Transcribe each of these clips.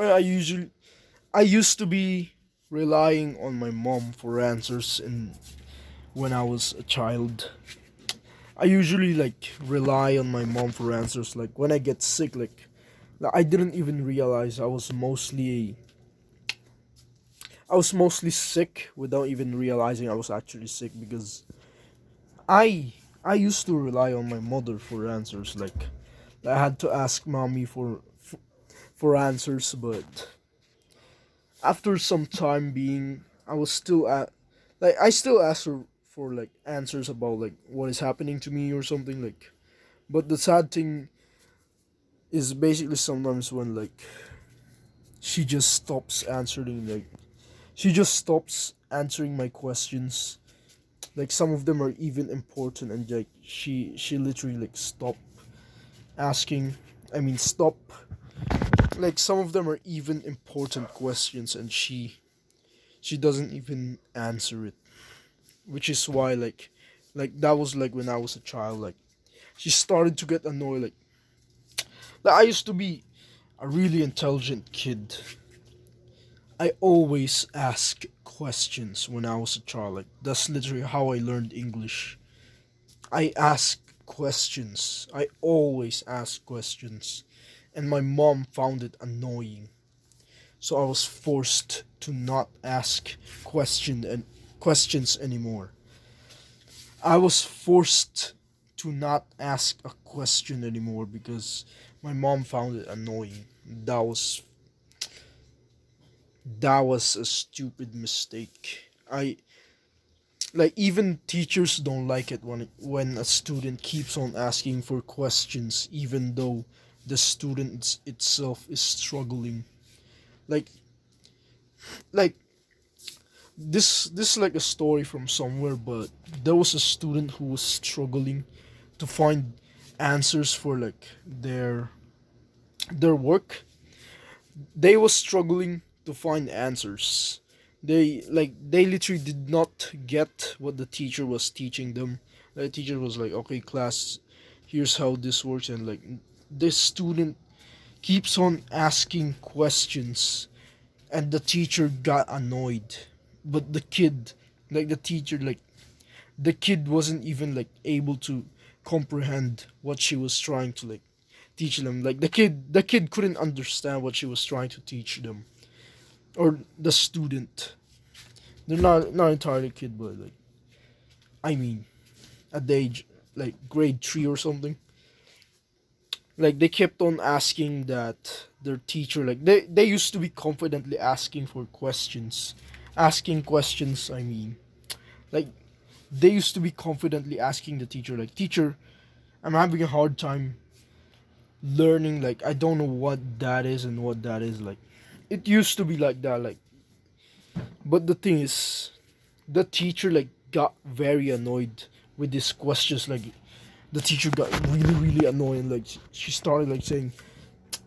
I usually I used to be relying on my mom for answers and when I was a child. I usually like rely on my mom for answers like when I get sick like I didn't even realize I was mostly sick without even realizing I was actually sick because I I used to rely on my mother for answers like I had to ask mommy for answers, but after some time being I was still at like I still ask her for like answers about like what is happening to me or something like, but the sad thing is basically sometimes when like she just stops answering like she just stops answering my questions, like some of them are even important and like she literally like asking stop, like some of them are even important questions and she doesn't even answer it, which is why like that was like when I was a child, like she started to get annoyed, like I used to be a really intelligent kid. I always ask questions when I was a child, like that's literally how I learned English. I ask questions, I always ask questions, and my mom found it annoying, so I was forced to not ask questions anymore. I was forced to not ask a question anymore because my mom found it annoying. That was a stupid mistake. I like even teachers don't like it when a student keeps on asking for questions even though the student itself is struggling. Like like this is like a story from somewhere, but there was a student who was struggling to find answers for like their work. They was struggling to find answers. They literally did not get what the teacher was teaching them. The teacher was like, okay class, here's how this works, and like this student keeps on asking questions and the teacher got annoyed. But the kid, like the teacher, like the kid wasn't even like able to comprehend what she was trying to like teach them. Like the kid couldn't understand what she was trying to teach them, or the student. They're not entirely kid, but like I mean at the age like grade 3 or something. Like they kept on asking that their teacher, like they used to be confidently asking for questions, asking questions, like they used to be confidently asking the teacher, like teacher, I'm having a hard time learning, like I don't know what that is and what that is. Like it used to be like that, like, but the thing is the teacher like got very annoyed with these questions. Like the teacher got really annoyed and like she started like saying,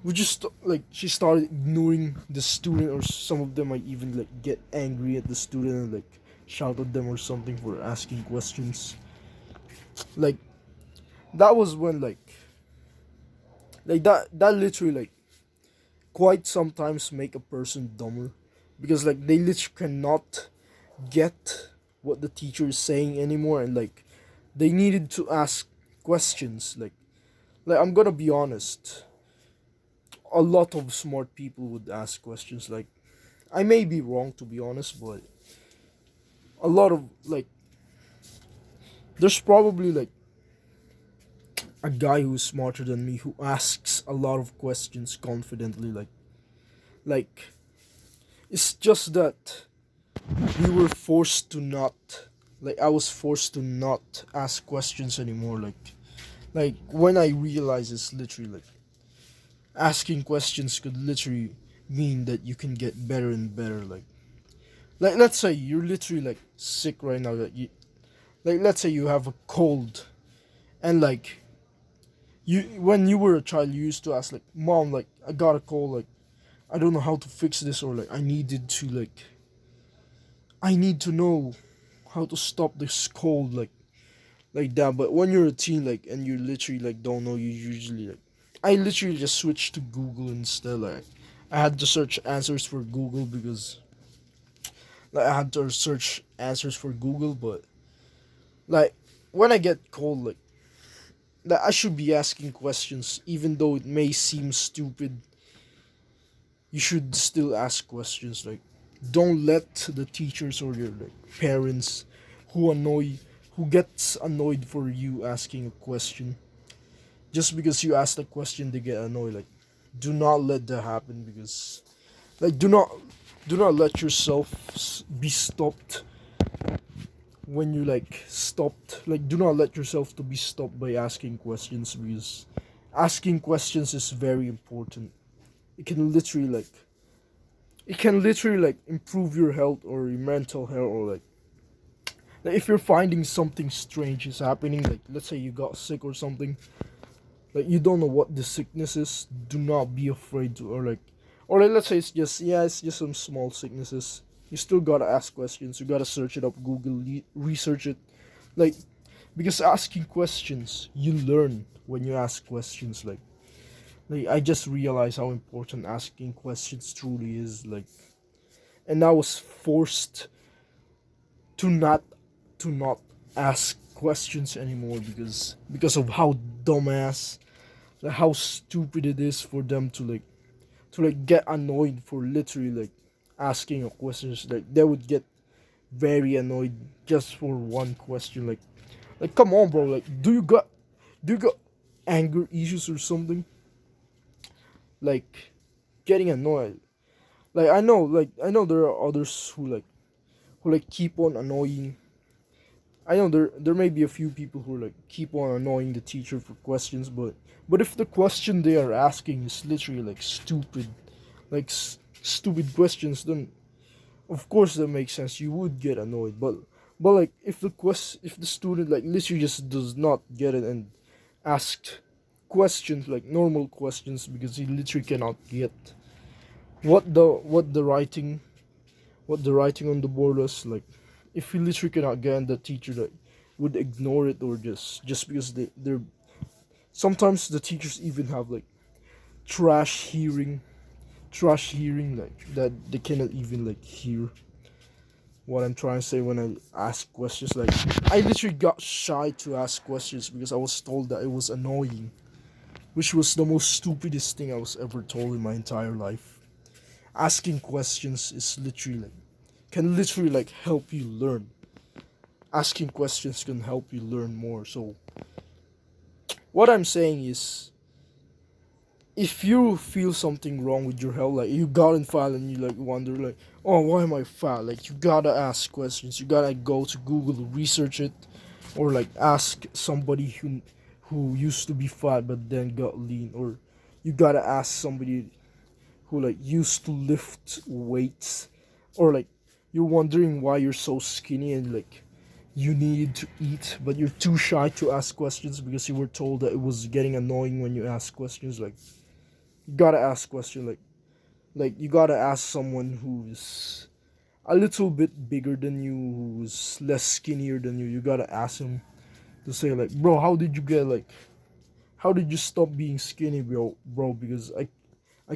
we just like she started ignoring the student, or some of them might even like get angry at the student and like shout at them or something for asking questions. Like that was when like that literally like quite sometimes make a person dumber, because like they literally cannot get what the teacher is saying anymore, and like they needed to ask questions. Like I'm gonna be honest, a lot of smart people would ask questions. Like I may be wrong to be honest, but a lot of like there's probably like a guy who's smarter than me who asks a lot of questions confidently. Like it's just that we were forced to not, like I was forced to not ask questions anymore. Like when I realized it's literally like asking questions could literally mean that you can get better and better. Like let's say you're literally like sick right now, that you, like let's say you have a cold, and like you, when you were a child, you used to ask like, mom, like I got a cold, like I don't know how to fix this, or like I need to know how to stop this cold, like that. But when you're a teen, like, and you literally like don't know, you usually like, I literally just switch to Google instead. Like I had to search answers for Google because like I had to search answers for Google, but like when I get cold, like I should be asking questions, even though it may seem stupid. You should still ask questions. Like, don't let the teachers or your like parents who annoy who gets annoyed for you asking a question just because you ask the question they get annoyed. Like, do not let that happen because like do not let yourself be stopped when you like stopped. Like, do not let yourself to be stopped by asking questions because asking questions is very important. It can literally like improve your health or your mental health, or like if you're finding something strange is happening, like let's say you got sick or something, like you don't know what the sickness is, do not be afraid to, or like let's say it's just, yeah, it's just some small sicknesses. You still gotta ask questions. You gotta search it up, Google, research it, like, because asking questions, you learn when you ask questions. Like I just realized how important asking questions truly is. Like, and I was forced to not ask questions anymore because of how dumbass, like how stupid it is for them to get annoyed for literally like asking a questions. Like they would get very annoyed just for one question. Like come on, bro. Like do you got anger issues or something? Like getting annoyed. Like I know there are others who keep on annoying. I know there may be a few people who like keep on annoying the teacher for questions, but if the question they are asking is literally like stupid, like stupid questions, then of course that makes sense. You would get annoyed, but like if the student like literally just does not get it and asked questions like normal questions because he literally cannot get what the writing on the board was, like if he literally cannot get, and the teacher like would ignore it, or just because they're sometimes the teachers even have like trash hearing trash hearing, like that they cannot even like hear what I'm trying to say when I ask questions. Like I literally got shy to ask questions because I was told that it was annoying, which was the most stupidest thing I was ever told in my entire life. Asking questions is literally like can literally like help you learn. Asking questions can help you learn more. So what I'm saying is, if you feel something wrong with your health, like you got in fat and you like wonder like, oh, why am I fat? Like you gotta ask questions. You gotta go to Google, research it, or like ask somebody who used to be fat but then got lean, or you gotta ask somebody who like used to lift weights, or like you're wondering why you're so skinny and like you need to eat but you're too shy to ask questions because you were told that it was getting annoying when you ask questions. Like you gotta ask questions. Like you gotta ask someone who's a little bit bigger than you, who's less skinnier than you. You gotta ask him to say like, bro, how did you stop being skinny, bro? Because I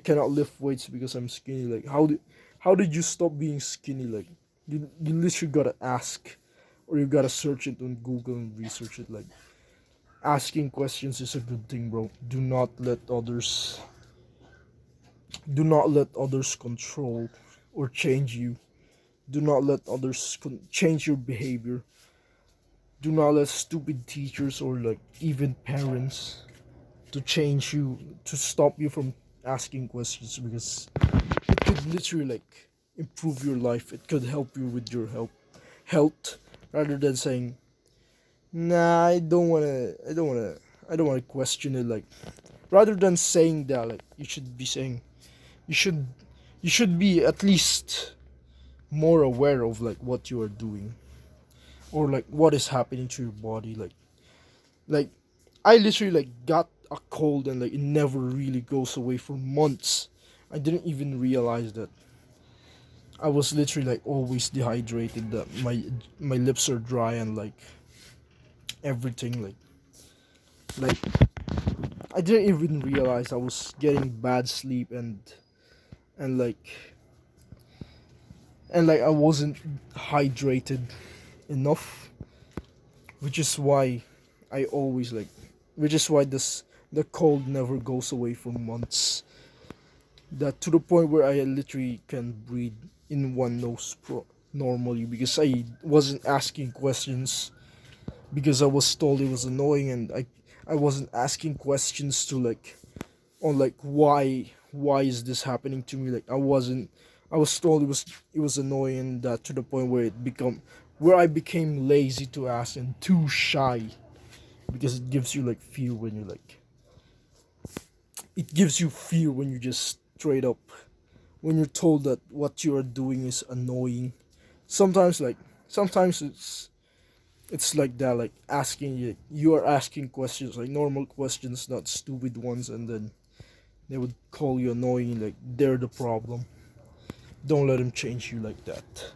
cannot lift weights because I'm skinny. Like how did you stop being skinny? Like you literally gotta ask, or you gotta search it on Google and research it. Like asking questions is a good thing, bro. Do not let others control or change you. Do not let others change your behavior. Do not let stupid teachers or like even parents to change you, to stop you from asking questions, because it could literally like improve your life. It could help you with your health, rather than saying, nah, I don't wanna question it. Like rather than saying that, like you should be saying, you should you should be at least more aware of like what you are doing, or like what is happening to your body. Like I literally like got a cold and like it never really goes away for months. I didn't even realize that I was literally like always dehydrated, that my lips are dry and like everything. Like I didn't even realize I was getting bad sleep, and and like I wasn't hydrated enough, which is why I always like, which is why this the cold never goes away for months. That to the point where I literally can breathe in one nose normally because I wasn't asking questions because I was told it was annoying, and I wasn't asking questions to like on like why is this happening to me. Like I was told it was annoying, that to the point where it become where I became lazy to ask and too shy, because it gives you like fear when you like it gives you fear when you just straight up when you're told that what you are doing is annoying. Sometimes like sometimes it's like that, like asking you are asking questions like normal questions, not stupid ones, and then they would call you annoying, like they're the problem. Don't let them change you like that.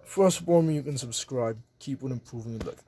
First, support me, you can subscribe. Keep on improving your life.